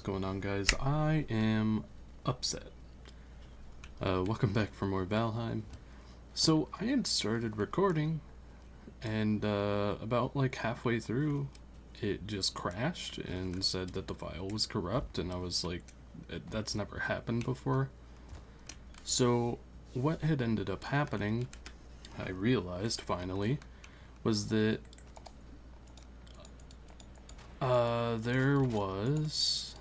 going on, guys? I am upset. Welcome back for more Valheim. So I had started recording, and about like halfway through, it just crashed and said that the file was corrupt, and I was like, that's never happened before. So what had ended up happening, I realized finally, was that there was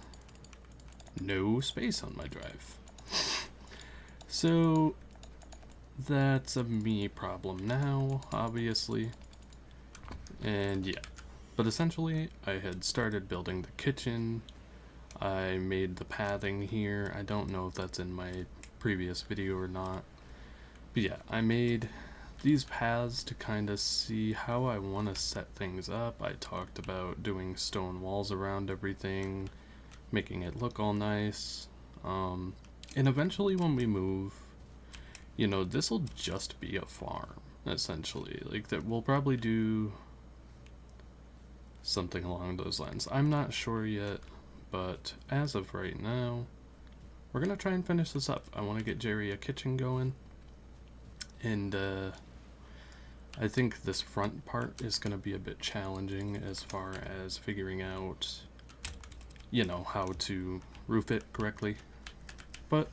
no space on my drive. So that's a me problem now, obviously. And yeah, but essentially I had started building the kitchen. I made the pathing here. I don't know if that's in my previous video or not. But yeah, I made these paths to kind of see how I want to set things up. I talked about doing stone walls around everything, making it look all nice. And eventually when we move, you know, this will just be a farm, essentially. Like, that we'll probably do something along those lines. I'm not sure yet, but as of right now, we're gonna try and finish this up. I want to get Jerry a kitchen going, and I think this front part is going to be a bit challenging as far as figuring out, you know, how to roof it correctly. But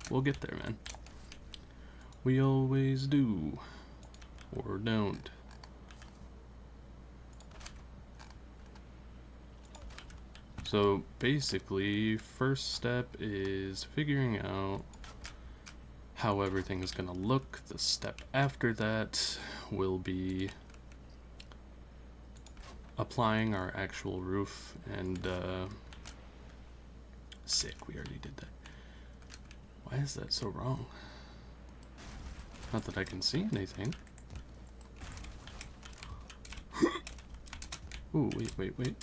we'll get there, man. We always do. Or don't. So basically, first step is figuring out how everything is going to look. The step after that will be applying our actual roof, and sick, we already did that. Why is that so wrong? Not that I can see anything. Ooh, wait.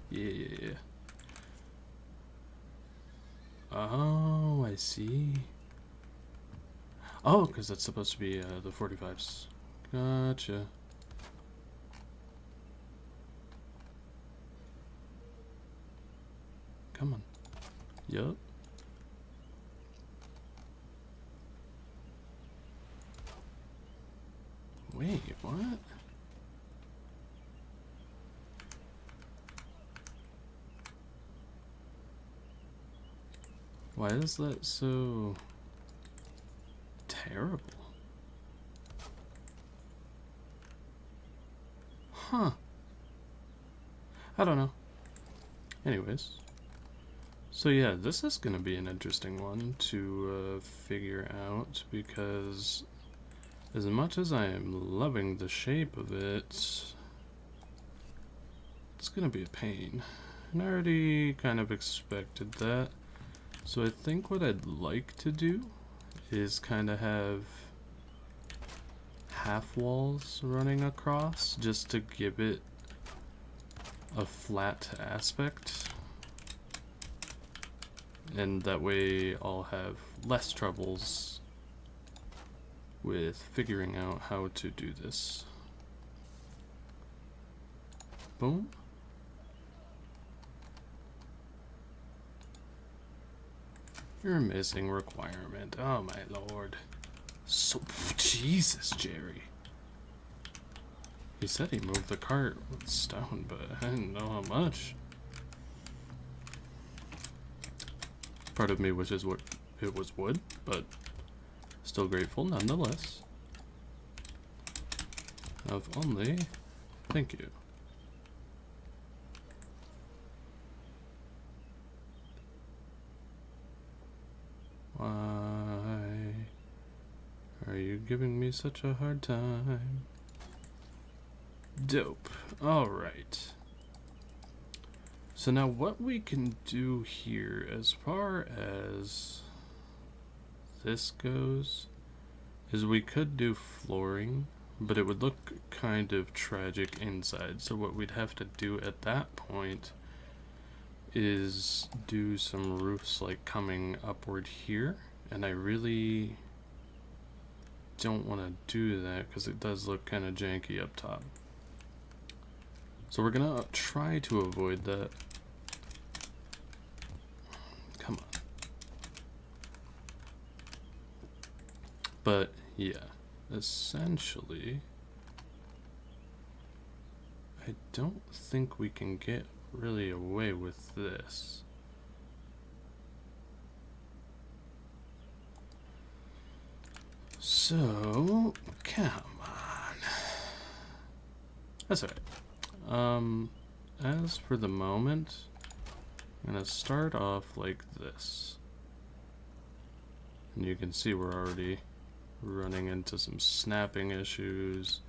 Yeah. Oh, I see. Oh, because that's supposed to be the 45s. Gotcha. Come on. Yup. Wait, what? Why is that so terrible? Huh. I don't know. Anyways. So yeah, this is going to be an interesting one to figure out, because as much as I am loving the shape of it, it's going to be a pain. And I already kind of expected that. So I think what I'd like to do is kind of have half walls running across, just to give it a flat aspect. And that way I'll have less troubles with figuring out how to do this. Boom. You're missing requirement. Oh my lord. So, Jesus, Jerry. He said he moved the cart with stone, but I didn't know how much. Part of me wishes it was wood, but still grateful nonetheless. If only. Thank you. Why are you giving me such a hard time? Dope. Alright. So now what we can do here, as far as this goes, is we could do flooring, but it would look kind of tragic inside. So what we'd have to do at that point is do some roofs like coming upward here, and I really don't want to do that because it does look kind of janky up top. So we're gonna try to avoid that. But yeah, essentially, I don't think we can get really away with this. So, come on. That's alright. As for the moment, I'm gonna start off like this. And you can see we're already running into some snapping issues.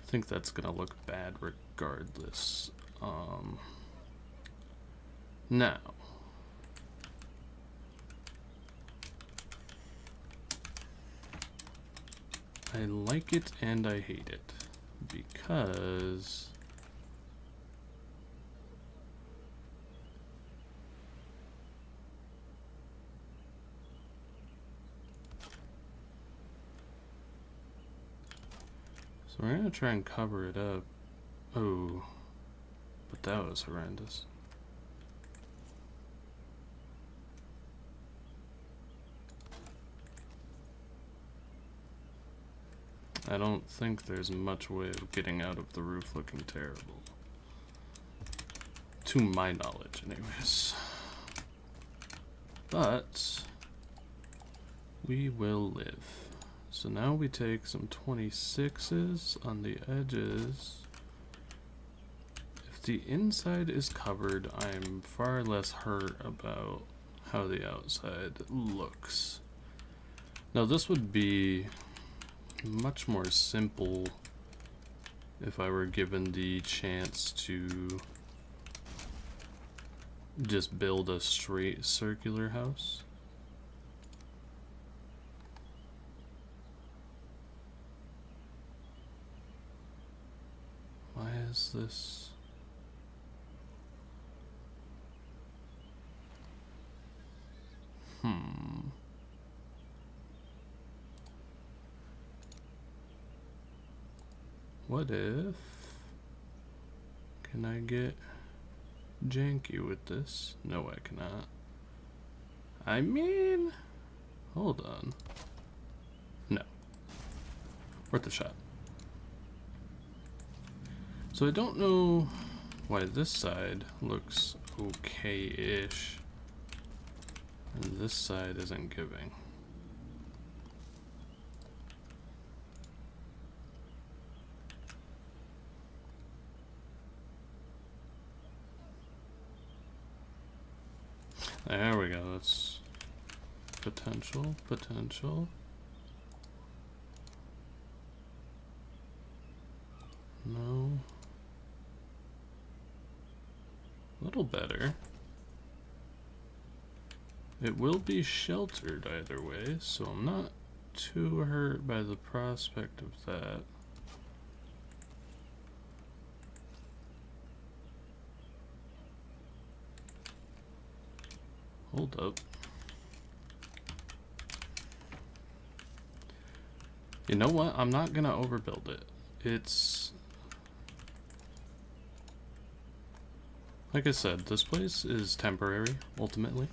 I think that's gonna look bad regardless. Now, I like it and I hate it because so we're gonna try and cover it up. Oh, but that was horrendous. I don't think there's much way of getting out of the roof looking terrible. To my knowledge, anyways. But we will live. So now we take some 26s on the edges. If the inside is covered, I'm far less hurt about how the outside looks. Now this would be much more simple if I were given the chance to just build a straight circular house. Why is this? What if? Can I get janky with this? No, I cannot. I mean, hold on. No. Worth a shot. So I don't know why this side looks okay-ish and this side isn't giving. There we go, that's potential. No. A little better. It will be sheltered either way, so I'm not too hurt by the prospect of that. Hold up. You know what? I'm not gonna overbuild it. It's... like I said, this place is temporary, ultimately.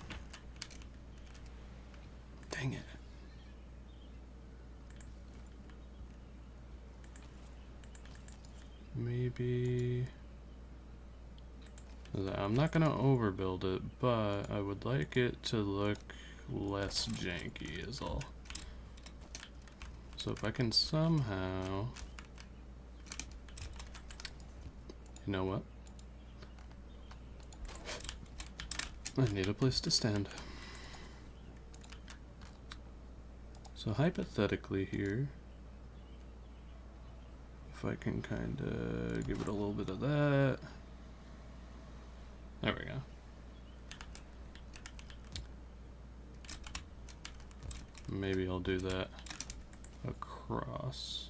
Dang it. Maybe... I'm not gonna overbuild it, but I would like it to look less janky is all. So if I can somehow... you know what? I need a place to stand. So hypothetically here, if I can kind of give it a little bit of that. There we go. Maybe I'll do that across.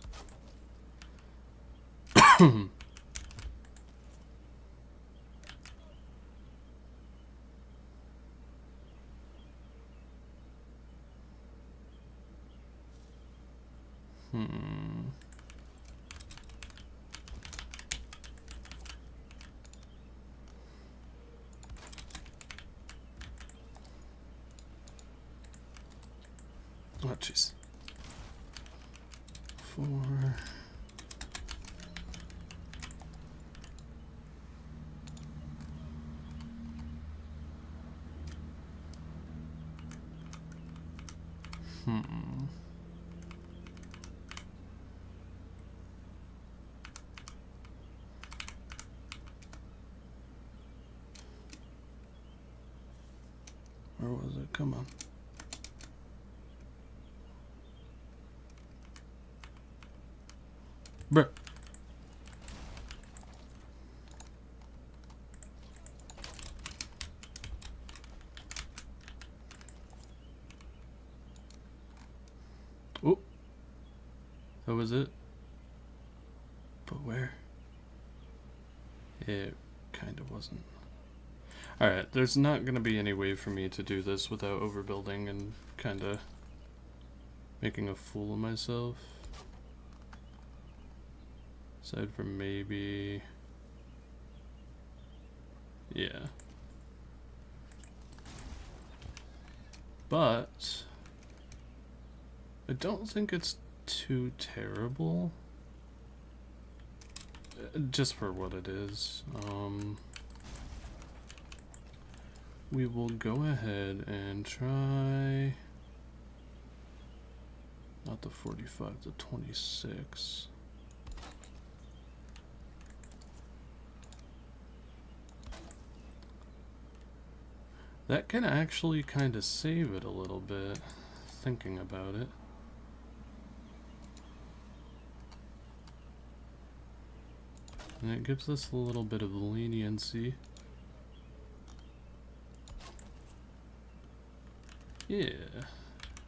Oh, jeez. before. Where was it? Come on. Bruh. Oh. That was it? But where? It kind of wasn't. Alright, there's not going to be any way for me to do this without overbuilding and kind of making a fool of myself. Aside from maybe... yeah. But I don't think it's too terrible. Just for what it is. We will go ahead and try not the 45, the 26. That can actually kind of save it a little bit, thinking about it. And it gives us a little bit of leniency. Yeah.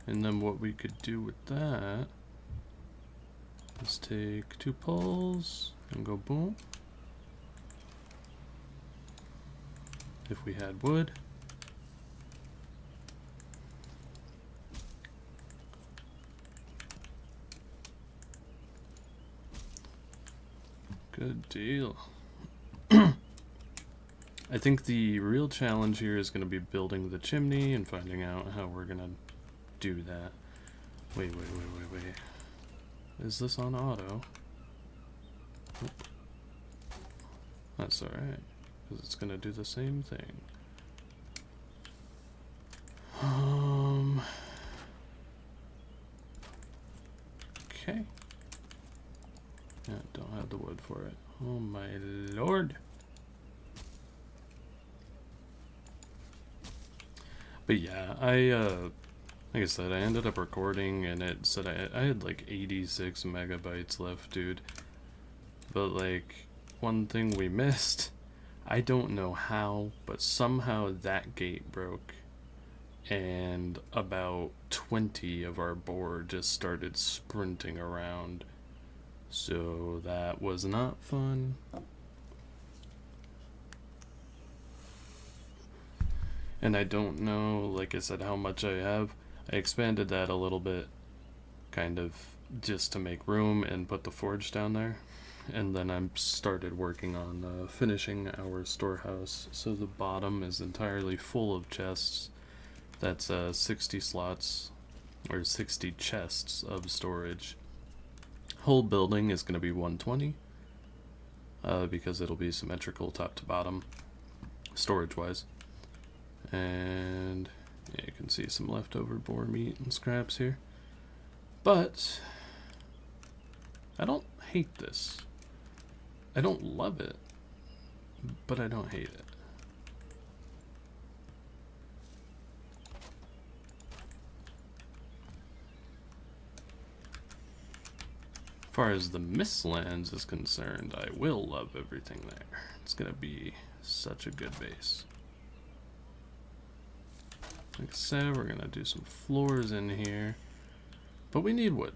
And then what we could do with that is take 2 poles and go boom. If we had wood. Good deal. I think the real challenge here is going to be building the chimney and finding out how we're going to do that. Wait. Is this on auto? Nope. That's alright, because it's going to do the same thing. Okay. Yeah, don't have the wood for it. Oh my lord. But yeah, like I said, I ended up recording and it said I had like 86 megabytes left, dude. But like, one thing we missed, I don't know how, but somehow that gate broke. And about 20 of our board just started sprinting around. So that was not fun. And I don't know, like I said, how much I have. I expanded that a little bit, kind of just to make room and put the forge down there. And then I started working on finishing our storehouse. So the bottom is entirely full of chests. That's 60 slots, or 60 chests of storage. Whole building is going to be 120, because it'll be symmetrical top to bottom, storage-wise. And yeah, you can see some leftover boar meat and scraps here. But I don't hate this. I don't love it, but I don't hate it. As far as the Mistlands is concerned, I will love everything there. It's gonna be such a good base. Like I said, we're gonna do some floors in here, but we need wood.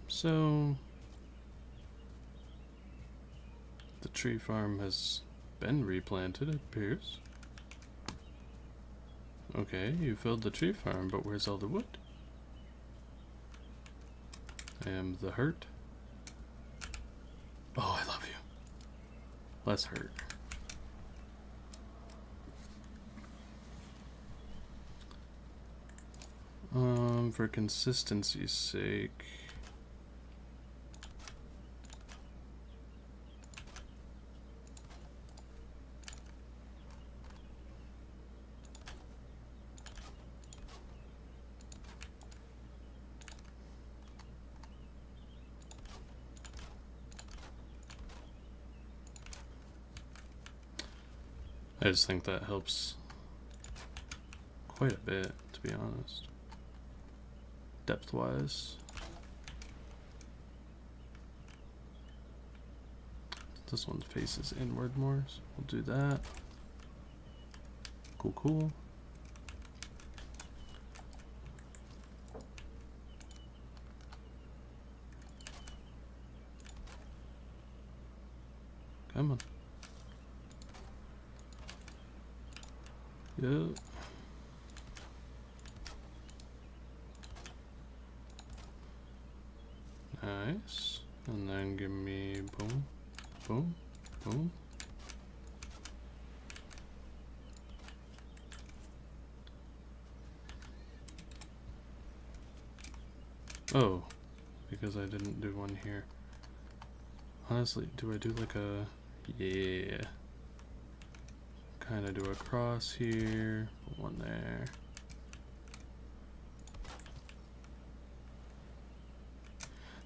So the tree farm has been replanted, it appears. Okay, you filled the tree farm, but where's all the wood? I am the hurt. Oh, I love you. Less hurt. For consistency's sake, I just think that helps quite a bit, to be honest. Depth-wise. This one faces inward more, so we'll do that. Cool, cool. Come on. Yep. Nice. And then give me boom, boom, boom. Oh, because I didn't do one here. Honestly, do I do like a... Yeah. Kind of do a cross here, put one there.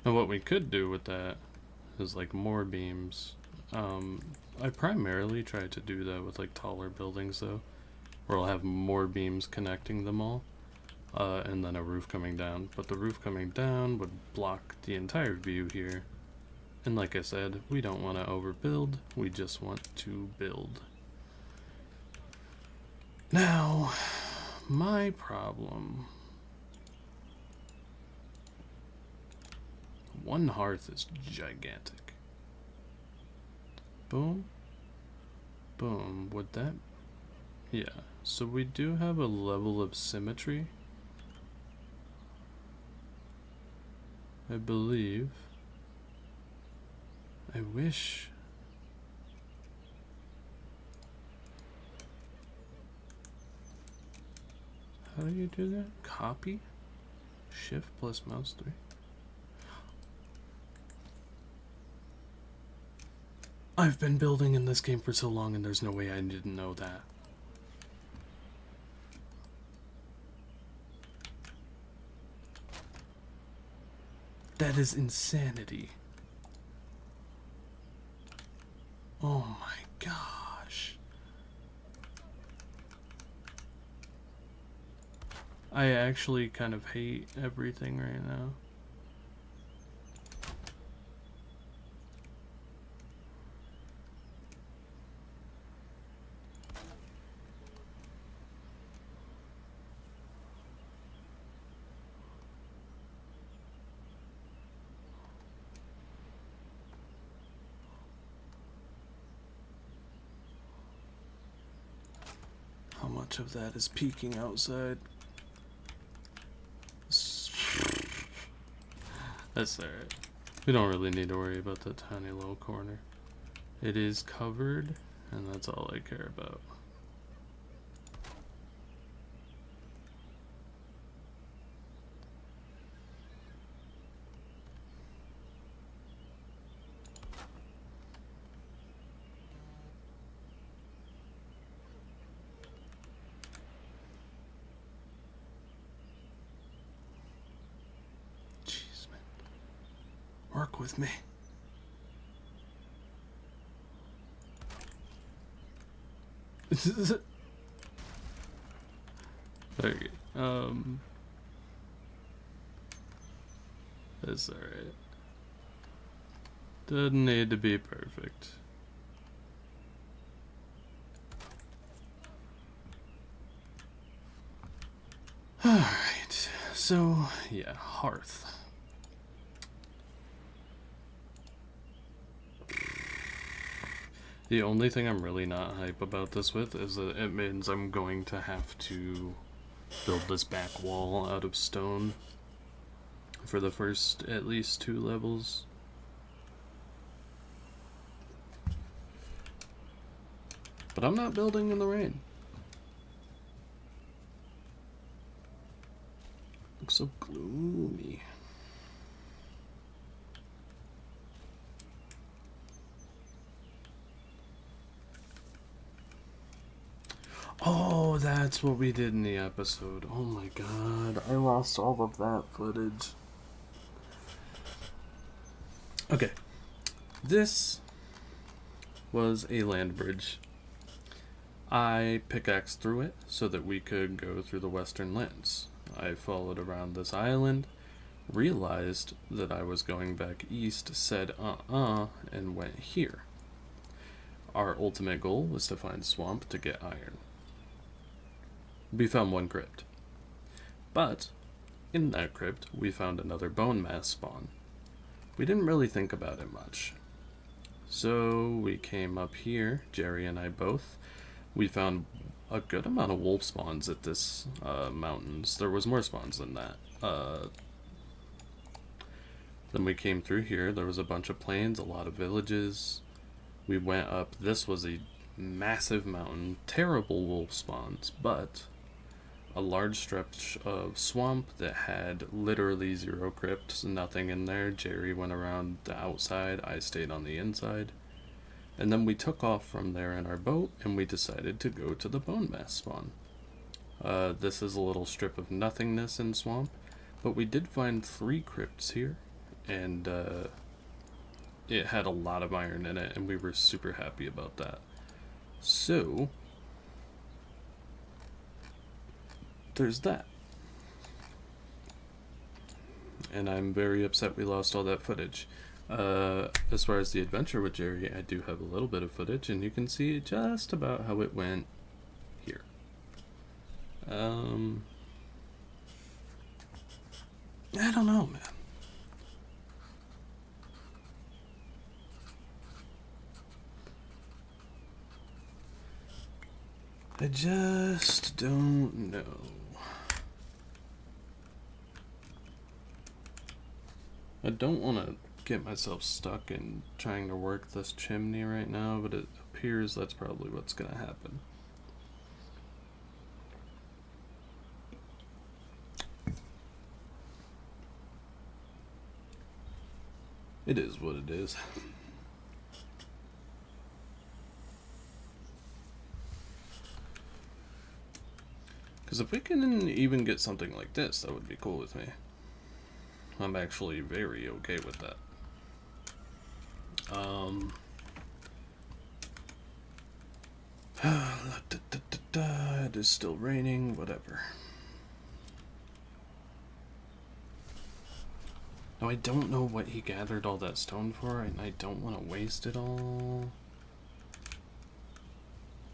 Now what we could do with that is like more beams. I primarily try to do that with like taller buildings though, where I'll have more beams connecting them all, and then a roof coming down. But the roof coming down would block the entire view here. And like I said, we don't want to overbuild, we just want to build. Now, my problem... One hearth is gigantic. Boom. Boom. Would that... Yeah. So we do have a level of symmetry. I believe. I wish... How do you do that? Copy? Shift plus mouse 3. I've been building in this game for so long and there's no way I didn't know that. That is insanity. Oh my gosh. I actually kind of hate everything right now. How much of that is peeking outside? That's alright. We don't really need to worry about that tiny little corner. It is covered, and that's all I care about. Work with me. Okay. That's alright. Doesn't need to be perfect. Alright. So, yeah, hearth. The only thing I'm really not hype about this with is that it means I'm going to have to build this back wall out of stone for the first at least 2 levels. But I'm not building in the rain. Looks so gloomy. Oh, that's what we did in the episode. Oh my god, I lost all of that footage. Okay, this was a land bridge. I pickaxed through it so that we could go through the western lands. I followed around this island, realized that I was going back east, said and went here. Our ultimate goal was to find swamp to get iron. We found one crypt. But in that crypt, we found another bone mass spawn. We didn't really think about it much. So we came up here, Jerry and I both. We found a good amount of wolf spawns at this mountains. There was more spawns than that. Then we came through here. There was a bunch of plains, a lot of villages. We went up. This was a massive mountain. Terrible wolf spawns, but a large stretch of swamp that had literally zero crypts, nothing in there. Jerry went around the outside. I stayed on the inside. And then we took off from there in our boat, and we decided to go to the bone mass spawn. This is a little strip of nothingness in swamp, but we did find 3 crypts here, and it had a lot of iron in it, and we were super happy about that. So there's that. And I'm very upset we lost all that footage. As far as the adventure with Jerry, I do have a little bit of footage, and you can see just about how it went here. I don't know, man. I just don't know. I don't want to get myself stuck in trying to work this chimney right now, but it appears that's probably what's going to happen. It is what it is. Because if we can even get something like this, that would be cool with me. I'm actually very okay with that. It is still raining, whatever. Now I don't know what he gathered all that stone for, and I don't want to waste it all.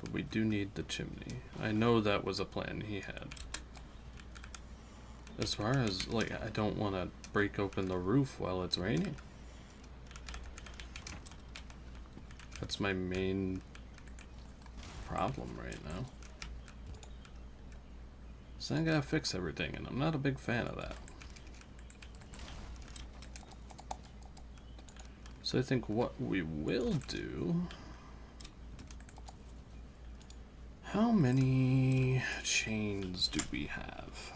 But we do need the chimney. I know that was a plan he had. As far as, like, I don't want to break open the roof while it's raining. That's my main problem right now. So I gotta fix everything, and I'm not a big fan of that. So I think what we will do... How many chains do we have?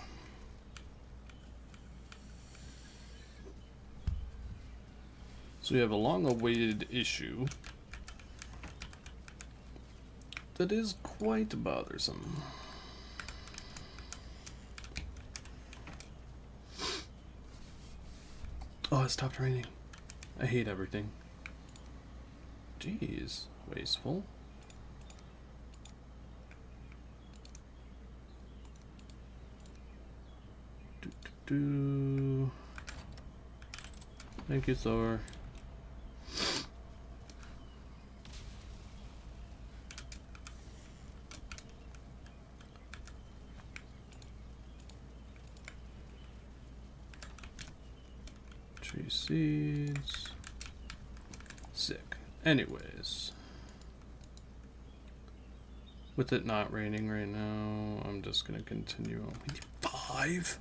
So we have a long-awaited issue that is quite bothersome. Oh, it stopped raining. I hate everything. Jeez, wasteful. Thank you, Thor. Tree seeds. Sick. Anyways. With it not raining right now, I'm just gonna continue on. We need 5?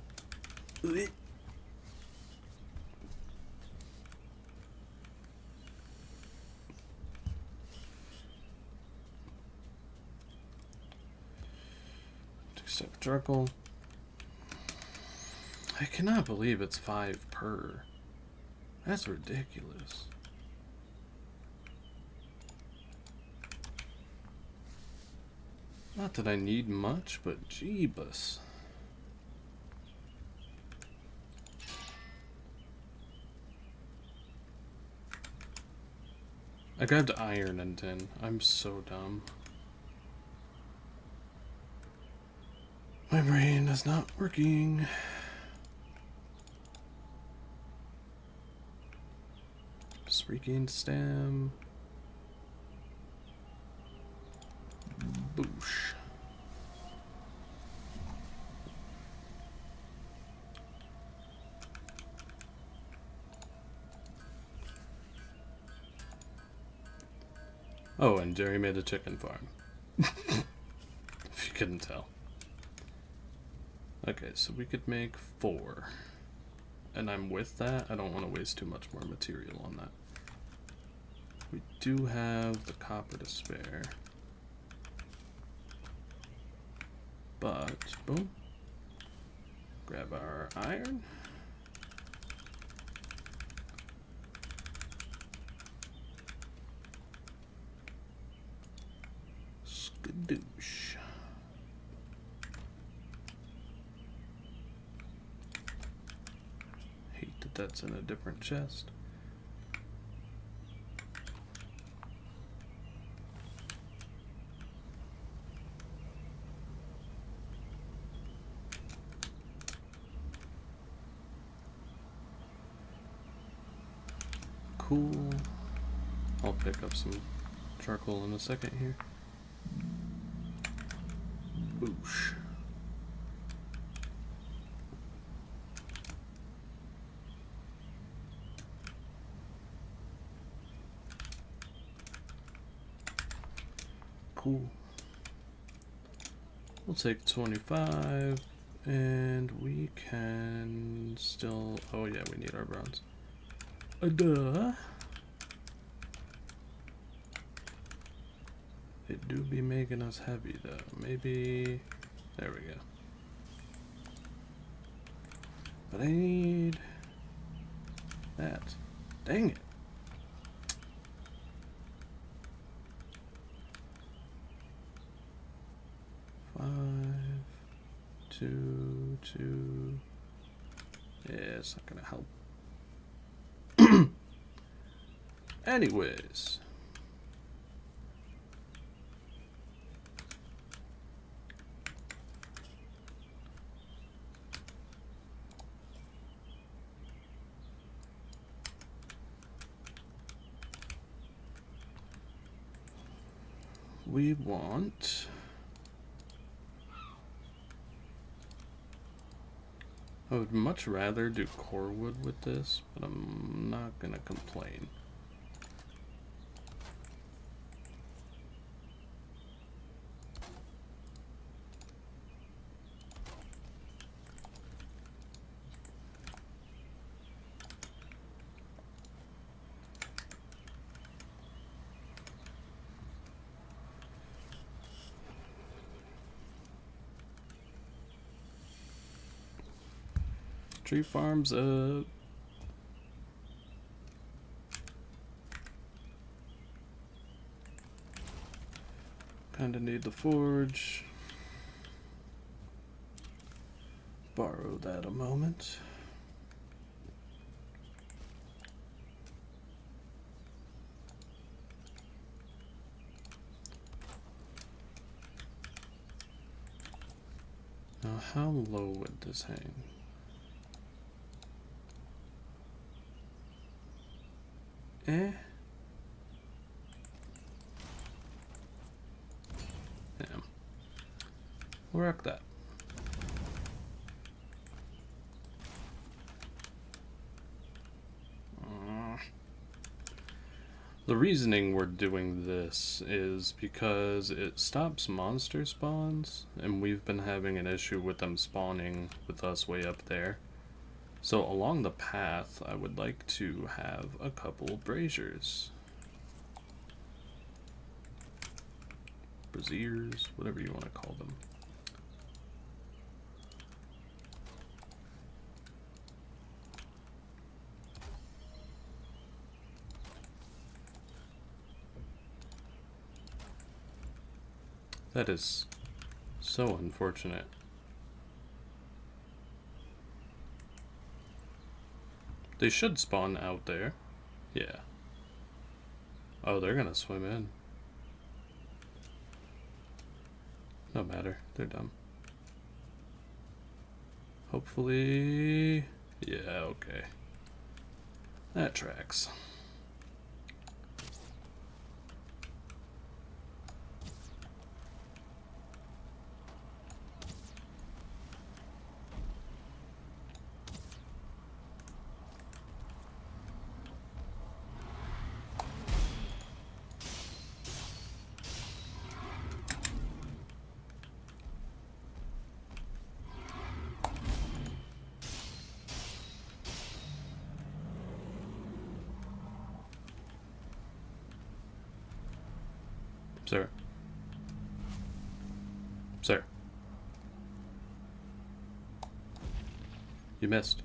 Except charcoal. I cannot believe it's 5 per. That's ridiculous. Not that I need much, but jeebus. I grabbed iron and tin. I'm so dumb. brain is not working. Just regain stam. Boosh. Oh, and Jerry made a chicken farm. If you couldn't tell. Okay, so we could make 4. And I'm with that. I don't want to waste too much more material on that. We do have the copper to spare. But, boom. Grab our iron. Skadoosh. Hate that that's in a different chest. Cool. I'll pick up some charcoal in a second here. Boosh. Cool. We'll take 25, and we can still... Oh yeah, we need our bronze. Duh. It do be making us heavy though. Maybe... There we go. But I need... that. Dang it. Five, 2, 2. Yeah, it's not gonna help. Anyways. We want... I would much rather do core wood with this, but I'm not gonna complain. Tree farms up. Kinda need the forge. Borrow that a moment. Now, how low would this hang? Eh? Damn. We'll wreck that. The reasoning we're doing this is because it stops monster spawns, and we've been having an issue with them spawning with us way up there. So along the path, I would like to have a couple braziers. Braziers, whatever you want to call them. That is so unfortunate. They should spawn out there. Yeah. Oh, they're gonna swim in. No matter, they're dumb. Hopefully... Yeah, okay. That tracks. Sir. Sir. You missed.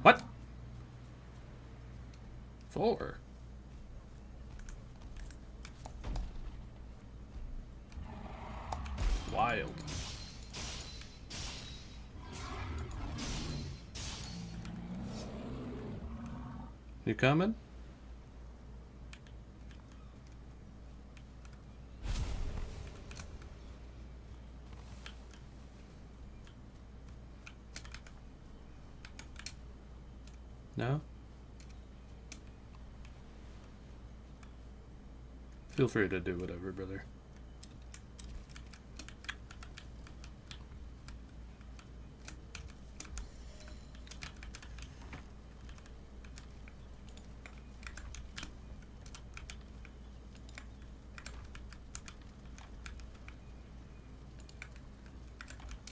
What? 4. Wild. You coming? No? Feel free to do whatever, brother.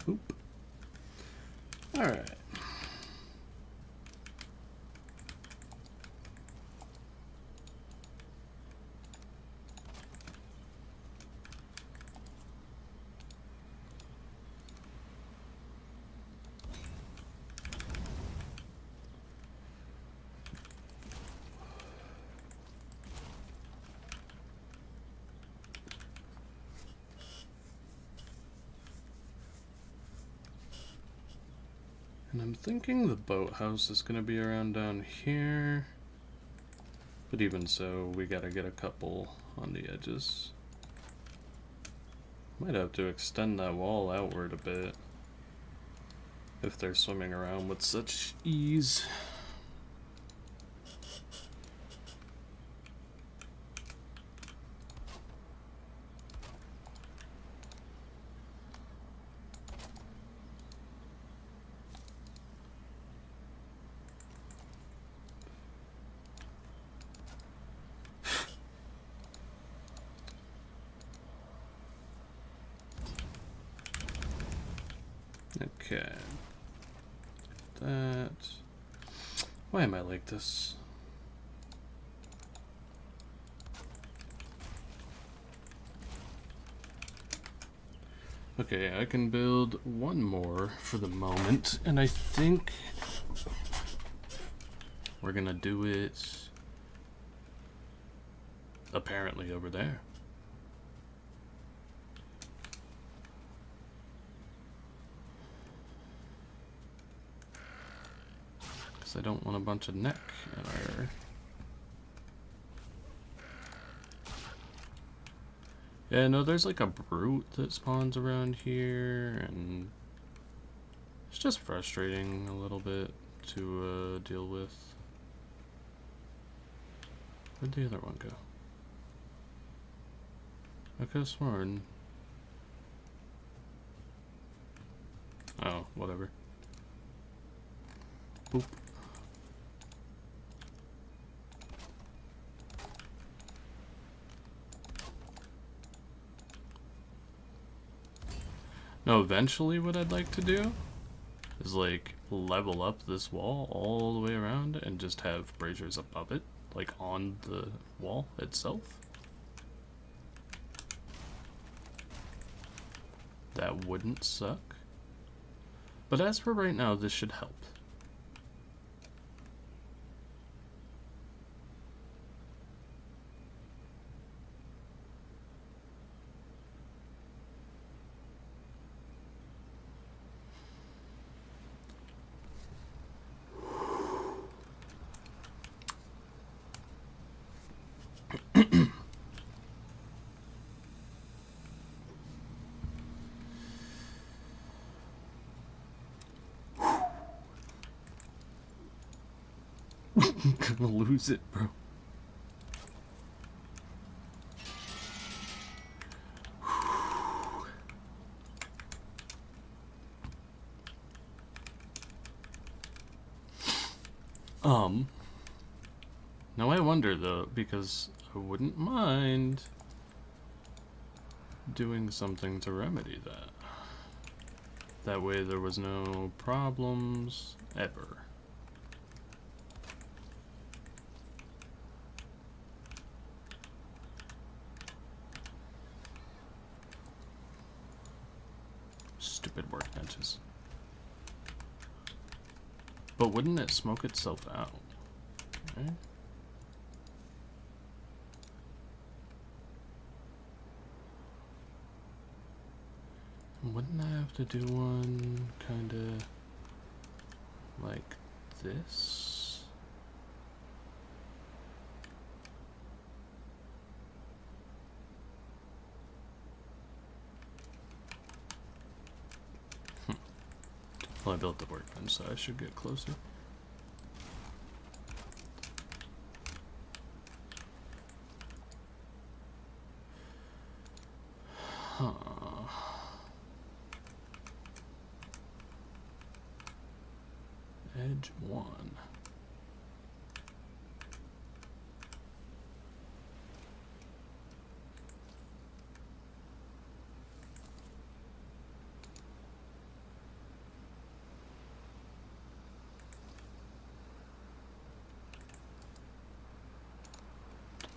Oop. Alright. And I'm thinking the boathouse is going to be around down here. But even so, we gotta get a couple on the edges. Might have to extend that wall outward a bit if they're swimming around with such ease. Okay. That. Why am I like this? Okay, I can build one more for the moment, and I think we're gonna do it apparently over there. I don't want a bunch of neck in our... Yeah, no, there's like a brute that spawns around here, and it's just frustrating a little bit to deal with. Where'd the other one go? I could have sworn. Oh, whatever. Boop. No, eventually what I'd like to do is like level up this wall all the way around and just have braziers above it, like on the wall itself. That wouldn't suck. But as for right now, this should help. I'm gonna lose it, bro. Now I wonder though, because I wouldn't mind doing something to remedy that. That way there was no problems ever. Stupid workbenches. But wouldn't it smoke itself out? Right? Wouldn't I have to do one kinda like this? Well, I built the workbench, so I should get closer. Huh. Edge 1.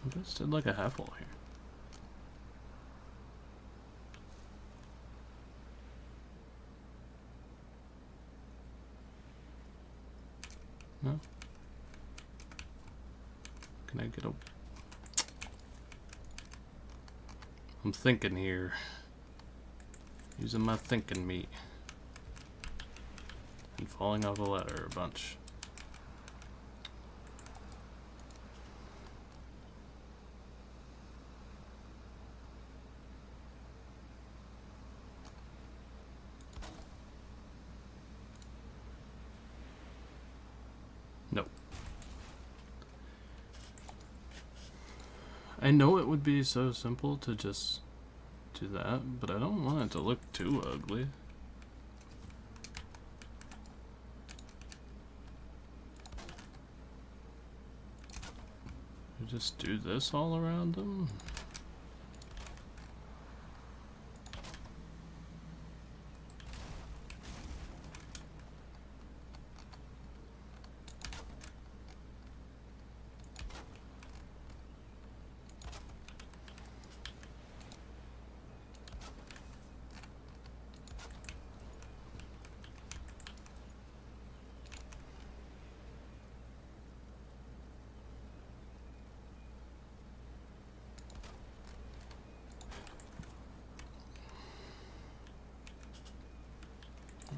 I just did like a half wall here. No? Can I get a... I'm thinking here. Using my thinking meat. And falling off the ladder a bunch. Nope. I know it would be so simple to just do that, but I don't want it to look too ugly. Just do this all around them.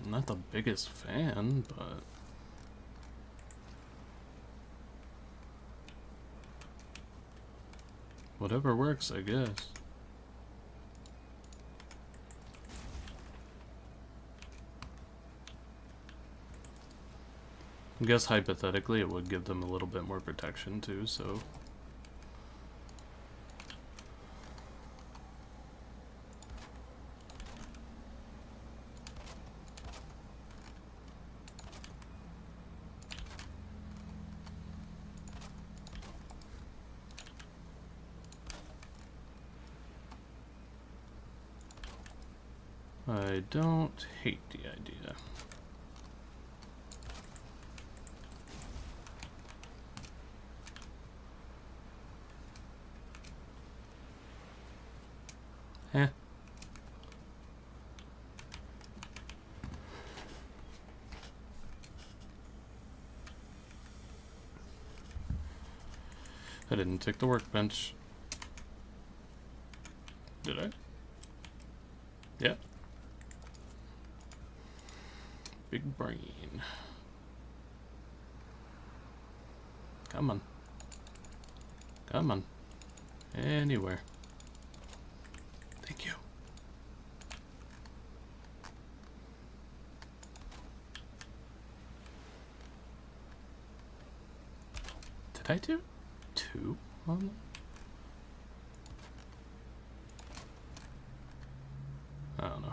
I'm not the biggest fan, but whatever works, I guess. I guess hypothetically it would give them a little bit more protection too, so... I don't hate the idea. Eh. I didn't take the workbench. Did I? Yeah. Big brain. Come on. Come on. Anywhere. Thank you. Can I do 2 on them? I don't know.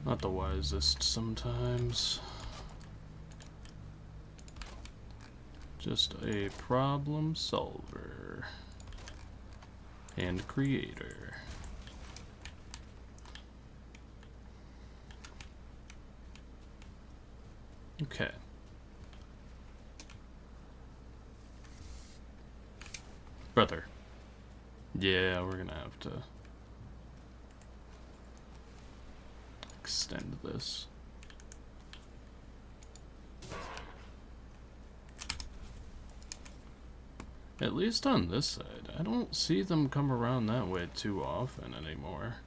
Not the wisest sometimes. Just a problem solver and creator. Okay. Brother. Yeah, we're gonna have to extend this. At least on this side, I don't see them come around that way too often anymore.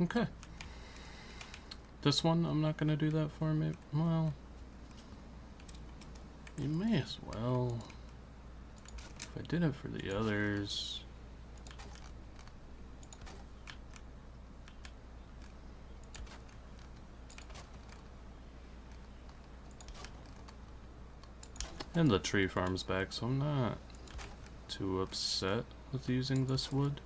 Okay. This one, I'm not gonna do that for me. Well, you may as well. If I did it for the others. And the tree farm's back, so I'm not too upset with using this wood.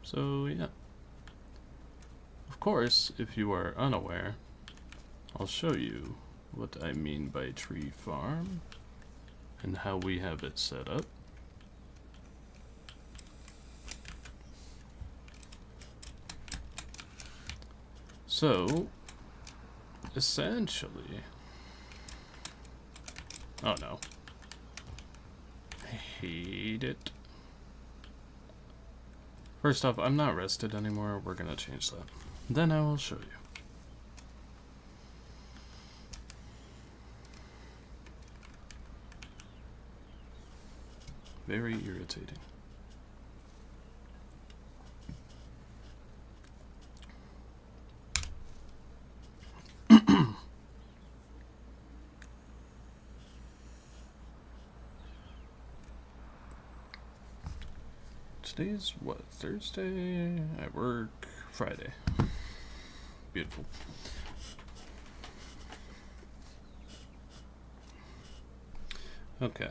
So, yeah. Of course, if you are unaware, I'll show you what I mean by tree farm and how we have it set up. So, essentially... Oh no. I hate it. First off, I'm not rested anymore. We're gonna change that. Then I will show you. Very irritating. Today's what? Thursday? I work Friday. Beautiful. Okay.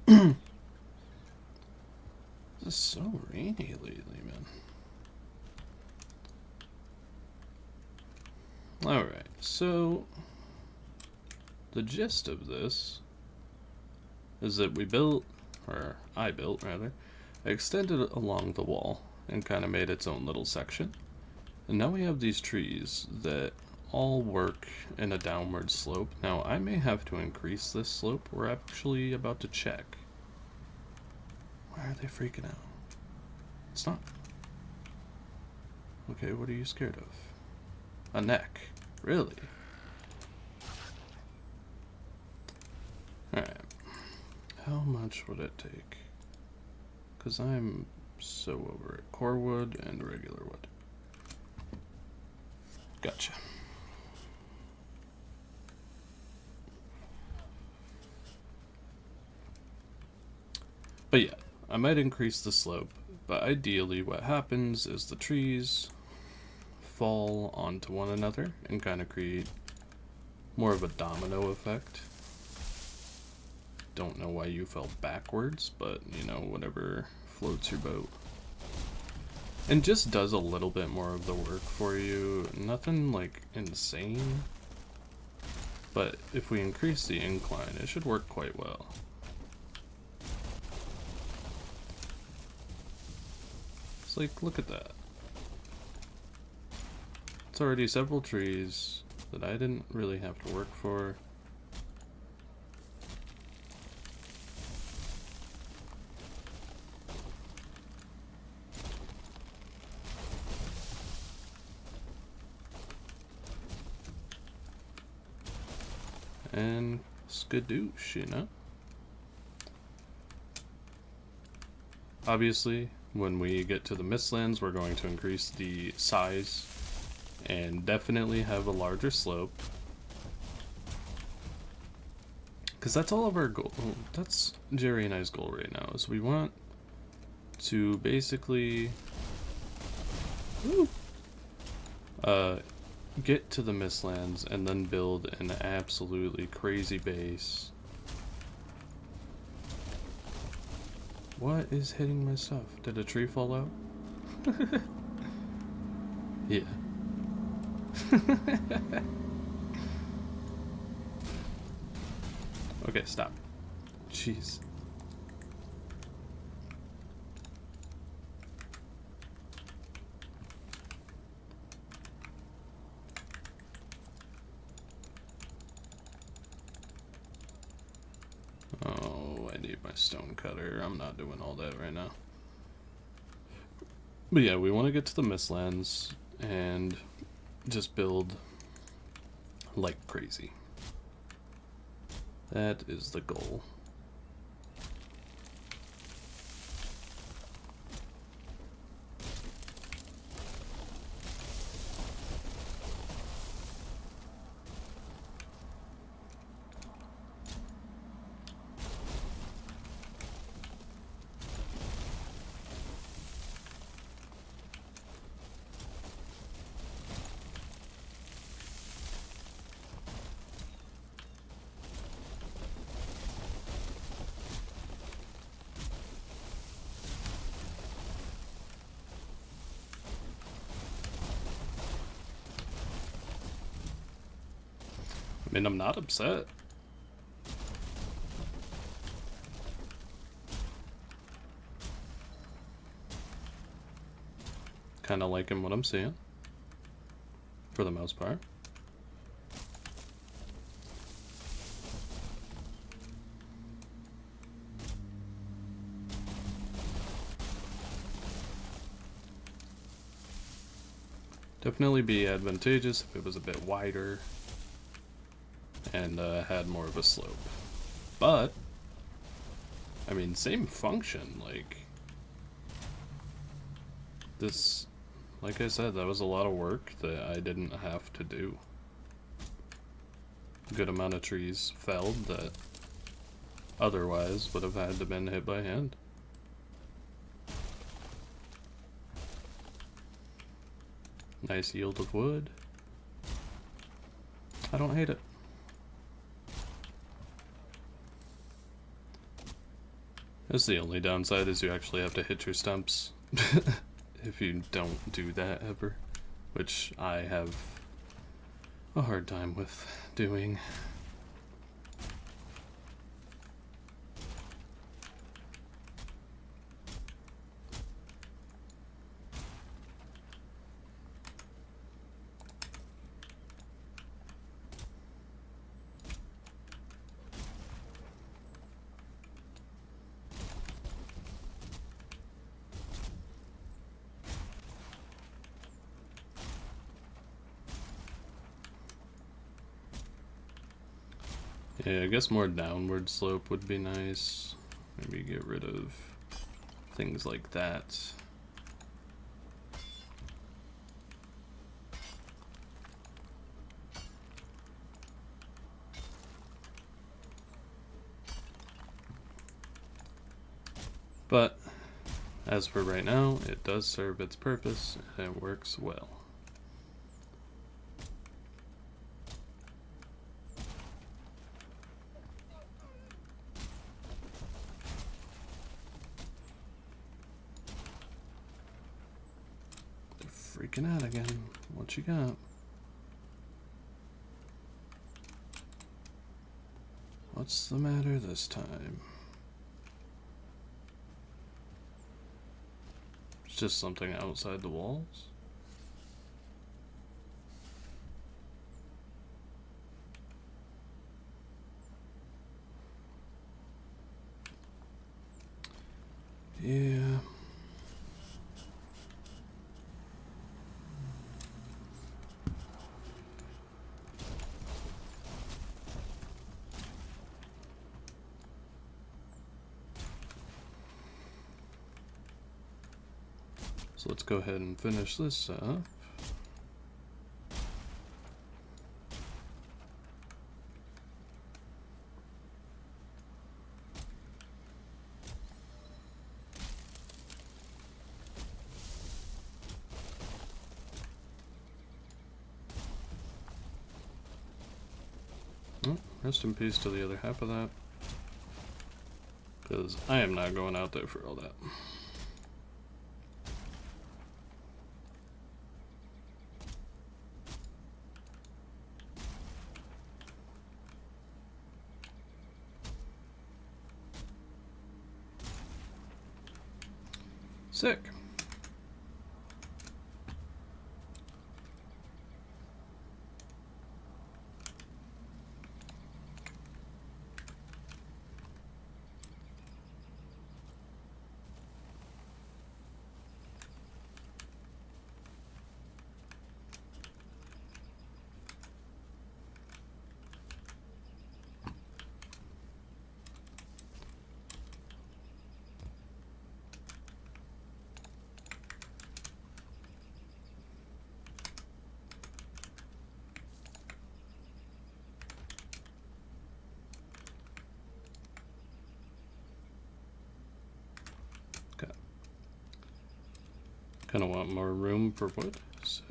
This is so rainy lately, man. Alright, so the gist of this is that we built, or I built rather, I extended it along the wall and kind of made its own little section. And now we have these trees that all work in a downward slope. Now I may have to increase this slope. We're actually about to check. Why are they freaking out? It's not. Okay, what are you scared of? A neck. Really? Alright. How much would it take? Because I'm so over it. Core wood and regular wood. Gotcha. But yeah, I might increase the slope, but ideally what happens is the trees fall onto one another and kind of create more of a domino effect. Don't know why you fell backwards, but you know, whatever floats your boat. And just does a little bit more of the work for you. Nothing like insane, but if we increase the incline, it should work quite well. It's like, look at that. It's already several trees that I didn't really have to work for. and skadoosh, you know? Obviously, when we get to the Mistlands, we're going to increase the size and definitely have a larger slope. Because that's all of our goal. That's Jerry and I's goal right now, is we want to basically get to the Mistlands and then build an absolutely crazy base. What is hitting my stuff? Did a tree fall out? Yeah. Okay, stop. Jeez. Oh, I need my stone cutter. I'm not doing all that right now. But yeah, we want to get to the Mistlands and just build like crazy. That is the goal. I mean, I'm not upset. Kind of liking what I'm seeing, for the most part. Definitely be advantageous if it was a bit wider and had more of a slope. But, I mean, same function, like, this, like I said, that was a lot of work that I didn't have to do. Good amount of trees felled that otherwise would have had to been hit by hand. Nice yield of wood. I don't hate it. That's the only downside, is you actually have to hit your stumps if you don't do that ever, which I have a hard time with doing. Yeah, I guess more downward slope would be nice. Maybe get rid of things like that. But, as for right now, it does serve its purpose, and it works well. Freaking out again. What you got? What's the matter this time? It's just something outside the walls? Yeah. So let's go ahead and finish this up. Oh, rest in peace to the other half of that. Because I am not going out there for all that. Sick. Kind of want more room for wood, so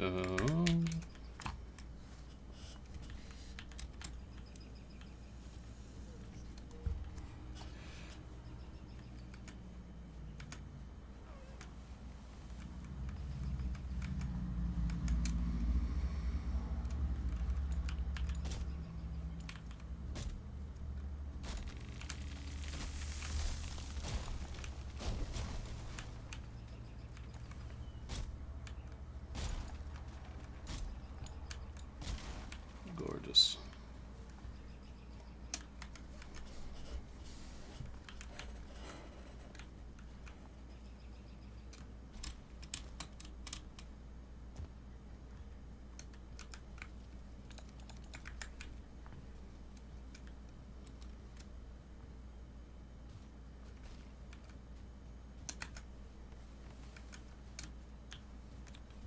gorgeous.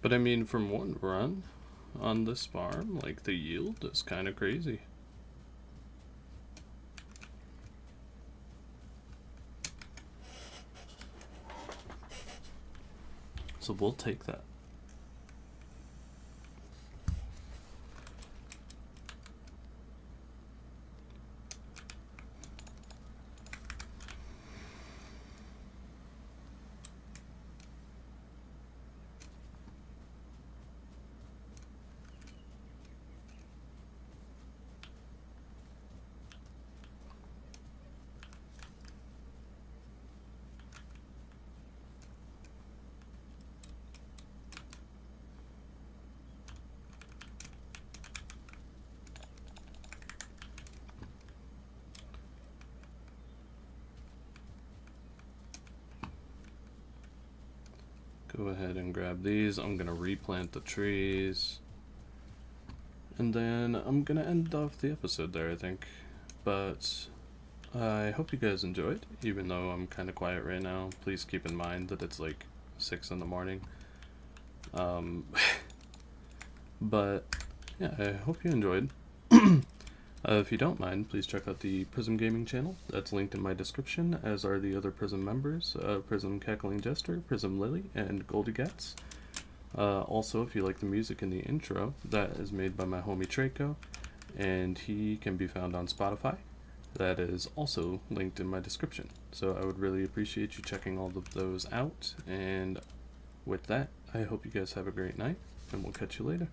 But I mean, from one run on this farm, like, the yield is kind of crazy. So we'll take that. Go ahead and grab these. I'm gonna replant the trees. And then I'm gonna end off the episode there, I think. But I hope you guys enjoyed, even though I'm kind of quiet right now. Please keep in mind that it's like 6 in the morning. But yeah, I hope you enjoyed. If you don't mind, please check out the Prism Gaming channel. That's linked in my description, as are the other Prism members, Prism Cackling Jester, Prism Lily, and Goldie Gats. Also, if you like the music in the intro, that is made by my homie Traco, and he can be found on Spotify. That is also linked in my description. So I would really appreciate you checking all of those out, and with that, I hope you guys have a great night, and we'll catch you later.